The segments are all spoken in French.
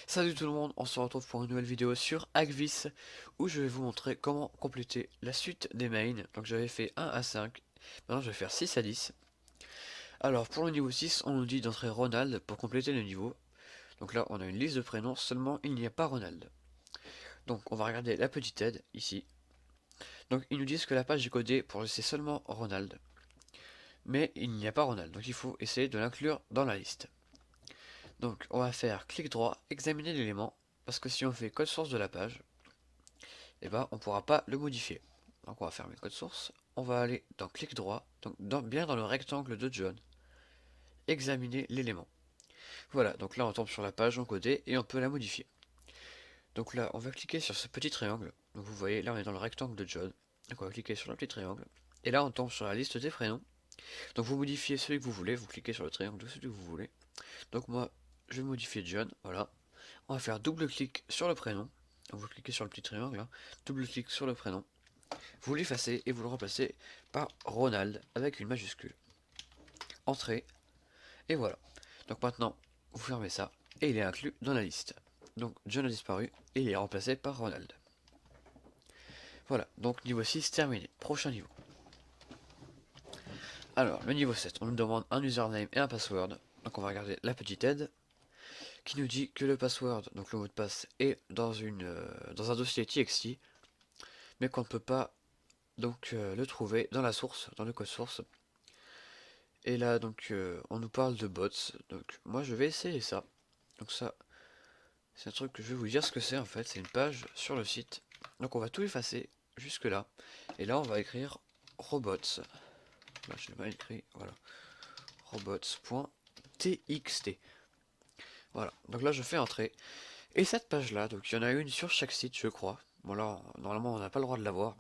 Salut tout le monde, on se retrouve pour une nouvelle vidéo sur Agvis où je vais vous montrer comment compléter la suite des mains. Donc j'avais fait 1 à 5, maintenant je vais faire 6 à 10. Alors pour le niveau 6, on nous dit d'entrer Ronald pour compléter le niveau. Donc là on a une liste de prénoms, seulement il n'y a pas Ronald. Donc on va regarder la petite aide ici. Donc ils nous disent que la page est codée pour laisser seulement Ronald. Mais il n'y a pas Ronald, donc il faut essayer de l'inclure dans la liste. Donc on va faire clic droit, examiner l'élément, parce que si on fait code source de la page, et ben on ne pourra pas le modifier. Donc on va fermer le code source, on va aller dans clic droit, donc bien dans le rectangle de John, examiner l'élément. Voilà, donc là on tombe sur la page encodée et on peut la modifier. Donc là on va cliquer sur ce petit triangle, donc vous voyez là on est dans le rectangle de John, donc on va cliquer sur le petit triangle, et là on tombe sur la liste des prénoms. Donc vous modifiez celui que vous voulez, vous cliquez sur le triangle de celui que vous voulez. Donc moi je vais modifier John, voilà. On va faire double clic sur le prénom, donc vous cliquez sur le petit triangle, hein, double clic sur le prénom. Vous l'effacez et vous le remplacez par Ronald avec une majuscule. Entrée, et voilà. Donc maintenant, vous fermez ça, et il est inclus dans la liste. Donc John a disparu, et il est remplacé par Ronald. Voilà, donc niveau 6 terminé. Prochain niveau. Alors, le niveau 7, on nous demande un username et un password. Donc on va regarder la petite aide, qui nous dit que le password, donc le mot de passe, est dans un dossier TXT, mais qu'on ne peut pas le trouver dans la source, dans le code source. Et là, on nous parle de bots. Donc, moi, je vais essayer ça. Donc ça, c'est un truc que je vais vous dire ce que c'est en fait. C'est une page sur le site. Donc, on va tout effacer jusque là. Et là, on va écrire robots. Là, j'ai mal écrit. Voilà. Robots.txt. Voilà. Donc là, je fais entrer. Et cette page-là, donc il y en a une sur chaque site, je crois. Bon, là, normalement, on n'a pas le droit de la voir.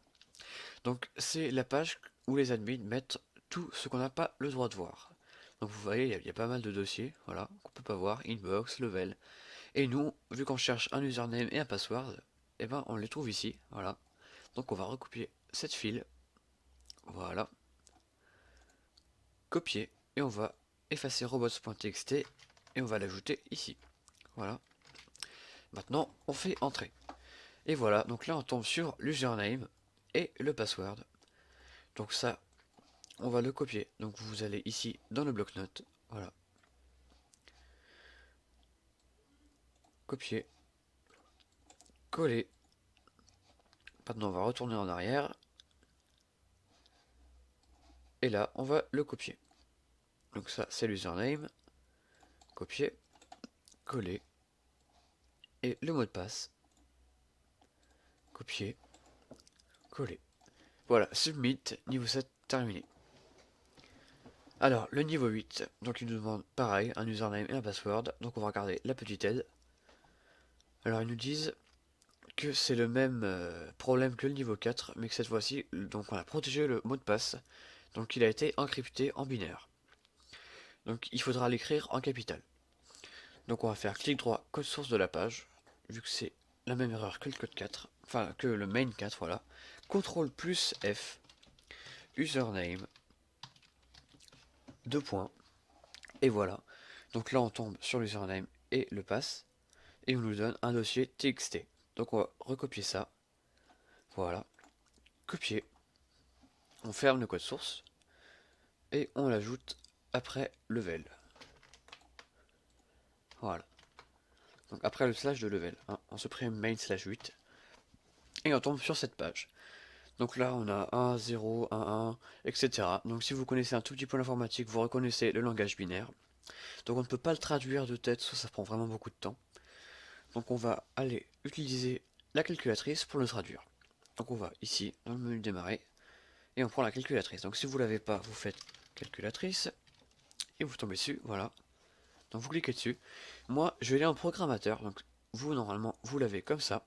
Donc, c'est la page où les admins mettent tout ce qu'on n'a pas le droit de voir. Donc vous voyez, il y a pas mal de dossiers, voilà, qu'on peut pas voir, inbox, level. Et nous, vu qu'on cherche un username et un password, eh ben on les trouve ici, voilà. Donc on va recopier cette file, voilà, copier, et on va effacer robots.txt, et on va l'ajouter ici, voilà. Maintenant, on fait entrer. Et voilà, donc là on tombe sur l'username et le password. Donc ça, on va le copier. Donc vous allez ici dans le bloc-notes, voilà. Copier, coller. Maintenant on va retourner en arrière. Et là on va le copier. Donc ça c'est l'username. Copier, coller. Et le mot de passe. Copier, coller. Voilà, submit, niveau 7 terminé. Alors le niveau 8, donc il nous demande pareil, un username et un password. Donc on va regarder la petite aide. Alors ils nous disent que c'est le même problème que le niveau 4, mais que cette fois-ci, donc on a protégé le mot de passe, donc il a été encrypté en binaire. Donc il faudra l'écrire en capital. Donc on va faire clic droit, code source de la page, vu que c'est la même erreur que le code 4, enfin que le main 4, voilà. CTRL plus F, username, deux points, et voilà. Donc là on tombe sur l'username et le pass, et on nous donne un dossier txt. Donc on va recopier ça, voilà, copier, on ferme le code source, et on l'ajoute après level. Voilà. Donc après le slash de level, hein, on supprime main slash 8, et on tombe sur cette page. Donc là on a 1, 0, 1, 1, etc. Donc si vous connaissez un tout petit peu l'informatique, vous reconnaissez le langage binaire. Donc on ne peut pas le traduire de tête, ça prend vraiment beaucoup de temps. Donc on va aller utiliser la calculatrice pour le traduire. Donc on va ici dans le menu démarrer, et on prend la calculatrice. Donc si vous l'avez pas, vous faites calculatrice, et vous tombez dessus, voilà. Donc vous cliquez dessus. Moi je vais aller en programmateur, donc vous normalement vous l'avez comme ça.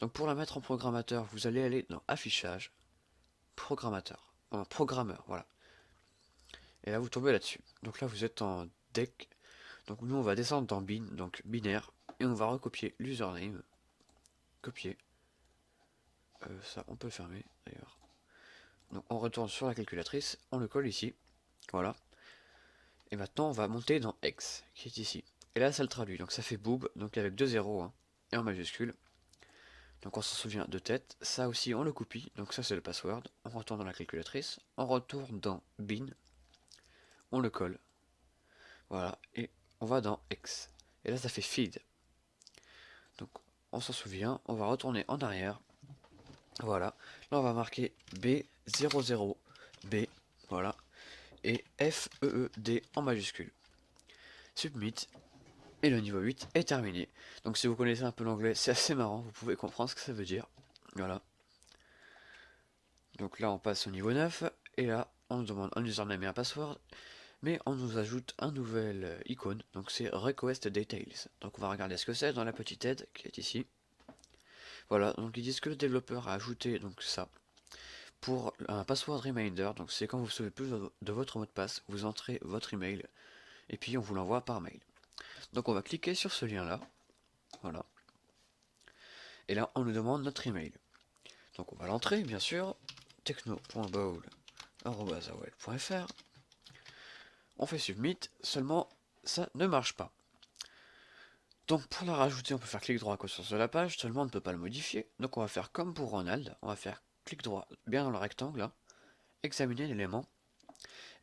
Donc pour la mettre en programmateur, vous allez aller dans affichage, programmateur, programmeur, voilà. Et là vous tombez là-dessus. Donc là vous êtes en deck. Donc nous on va descendre dans bin, donc binaire, et on va recopier l'username. Copier. Ça on peut le fermer d'ailleurs. Donc on retourne sur la calculatrice, on le colle ici. Voilà. Et maintenant on va monter dans X, qui est ici. Et là ça le traduit, donc ça fait boob, donc avec deux zéros hein, et en majuscule. Donc on s'en souvient de tête. Ça aussi on le copie, donc ça c'est le password. On retourne dans la calculatrice, on retourne dans bin, on le colle. Voilà, et on va dans X. Et là ça fait feed. Donc on s'en souvient, on va retourner en arrière. Voilà, là on va marquer B00B, voilà, et FEED en majuscule. Submit, et le niveau 8 est terminé. Donc si vous connaissez un peu l'anglais, c'est assez marrant, vous pouvez comprendre ce que ça veut dire. Voilà. Donc là on passe au niveau 9, et là on nous demande un username et un password, mais on nous ajoute un nouvel icône, donc c'est Request Details. Donc on va regarder ce que c'est dans la petite aide qui est ici. Voilà, donc ils disent que le développeur a ajouté donc ça pour un password reminder, donc c'est quand vous ne savez plus de votre mot de passe, vous entrez votre email et puis on vous l'envoie par mail. Donc on va cliquer sur ce lien là, voilà, et là on nous demande notre email. Donc on va l'entrer bien sûr, techno.bowl@aol.fr. On fait submit, seulement ça ne marche pas. Donc pour la rajouter, on peut faire clic droit à sur la page, seulement on ne peut pas le modifier. Donc on va faire comme pour Ronald, on va faire clic droit bien dans le rectangle, là, examiner l'élément,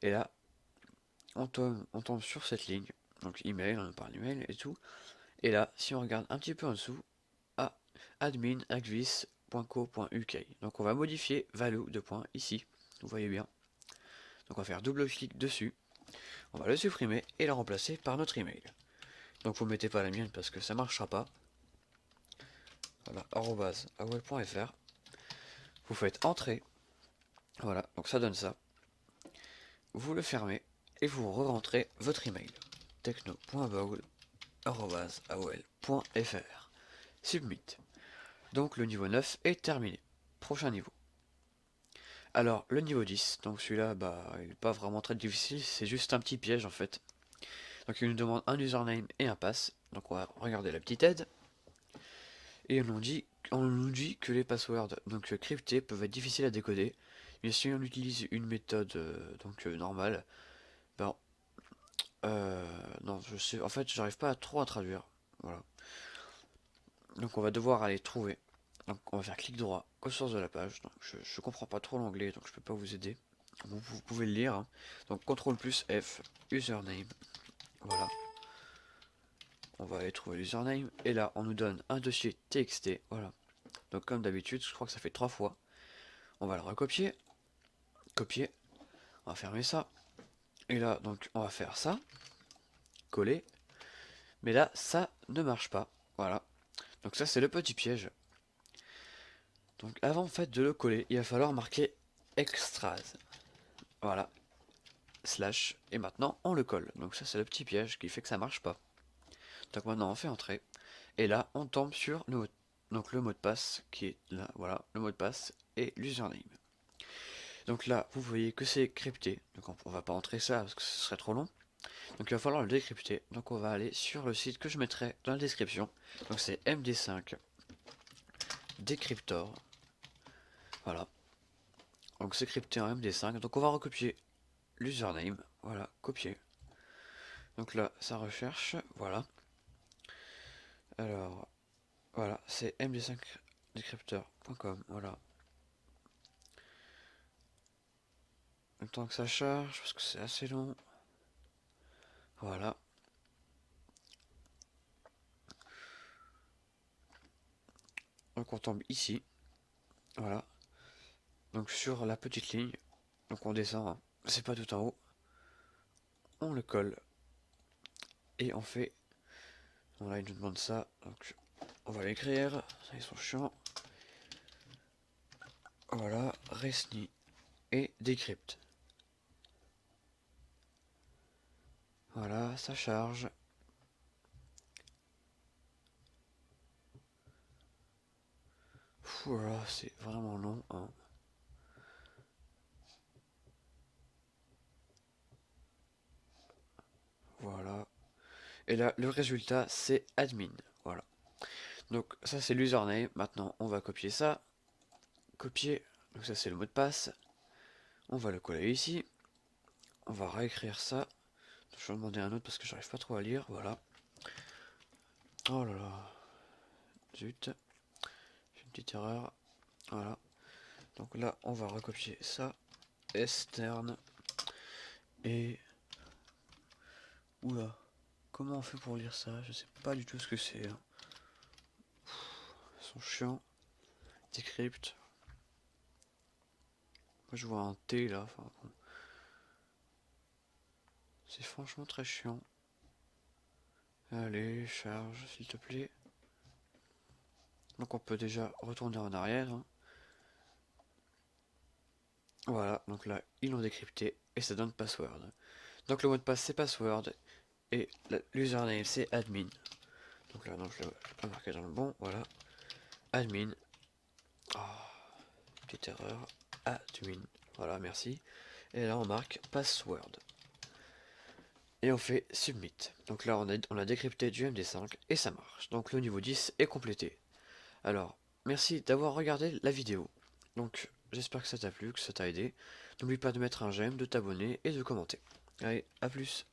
et là on tombe sur cette ligne, donc email, on parle email et tout. Et là, si on regarde un petit peu en dessous, à admin.agvis.co.uk. Donc on va modifier value de point ici, vous voyez bien. Donc on va faire double clic dessus, on va le supprimer et le remplacer par notre email. Donc vous mettez pas la mienne parce que ça marchera pas. Voilà, @aol.fr. Vous faites entrer. Voilà, donc ça donne ça. Vous le fermez et vous re-rentrez votre email. techno.bowl@aol.fr. Submit. Donc le niveau 9 est terminé. Prochain niveau. Alors le niveau 10, donc celui-là, bah, il n'est pas vraiment très difficile, c'est juste un petit piège en fait. Donc il nous demande un username et un pass. Donc on va regarder la petite aide. Et on nous dit que les passwords donc cryptés peuvent être difficiles à décoder. Mais si on utilise une méthode normale, ben non, je sais, en fait, j'arrive pas trop à traduire. Voilà. Donc on va devoir aller trouver. Donc on va faire clic droit aux sources de la page. Donc je comprends pas trop l'anglais, donc je peux pas vous aider. Vous pouvez le lire. Hein. Donc CTRL plus F, username. Voilà. On va aller trouver l'username. Et là, on nous donne un dossier TXT. Voilà. Donc comme d'habitude, je crois que ça fait 3 fois. On va le recopier. Copier. On va fermer ça. Et là, donc on va faire ça. Coller. Mais là, ça ne marche pas. Voilà. Donc ça, c'est le petit piège. Donc avant en fait de le coller, il va falloir marquer extras. Voilà. Slash. Et maintenant, on le colle. Donc ça, c'est le petit piège qui fait que ça marche pas. Donc maintenant, on fait entrer. Et là, on tombe sur donc le mot de passe qui est là. Voilà, le mot de passe et l'username. Donc là, vous voyez que c'est crypté. Donc on va pas entrer ça parce que ce serait trop long. Donc il va falloir le décrypter. Donc on va aller sur le site que je mettrai dans la description. Donc c'est MD5 Decryptor. Voilà. Donc c'est crypté en MD5. Donc on va recopier l'username. Voilà, copier. Donc là, ça recherche. Voilà. Alors, voilà, c'est md5decryptor.com. Voilà. Le temps que ça charge, parce que c'est assez long. Voilà. Donc on tombe ici. Voilà. Donc sur la petite ligne. Donc on descend. Hein. C'est pas tout en haut. On le colle. Et on fait. Bon là il nous demande ça. Donc on va l'écrire. Ça ils sont chiants. Voilà. Resni. Et decrypt. Voilà, ça charge. Voilà, c'est vraiment long. Hein. Voilà. Et là, le résultat, c'est admin. Voilà. Donc ça, c'est l'username. Maintenant, on va copier ça. Copier. Donc ça, c'est le mot de passe. On va le coller ici. On va réécrire ça. Je vais demander un autre parce que j'arrive pas trop à lire. Voilà. Oh là là. Zut. J'ai une petite erreur. Voilà. Donc là, on va recopier ça. Externe. Et... Oula. Comment on fait pour lire ça? Je sais pas du tout ce que c'est. Hein. Ils sont chiants. Decrypt. Moi je vois un T là. Enfin, bon. C'est franchement très chiant. Allez, charge s'il te plaît. Donc on peut déjà retourner en arrière. Hein. Voilà, donc là ils l'ont décrypté et ça donne password. Donc le mot de passe c'est password et l'username c'est admin. Donc là non, je l'ai pas marqué dans le bon, voilà. Admin. Oh, petite erreur. Admin. Voilà, merci. Et là on marque password. Et on fait submit. Donc là on a décrypté du MD5 et ça marche. Donc le niveau 10 est complété. Alors, merci d'avoir regardé la vidéo. Donc j'espère que ça t'a plu, que ça t'a aidé. N'oublie pas de mettre un j'aime, de t'abonner et de commenter. Allez, à plus.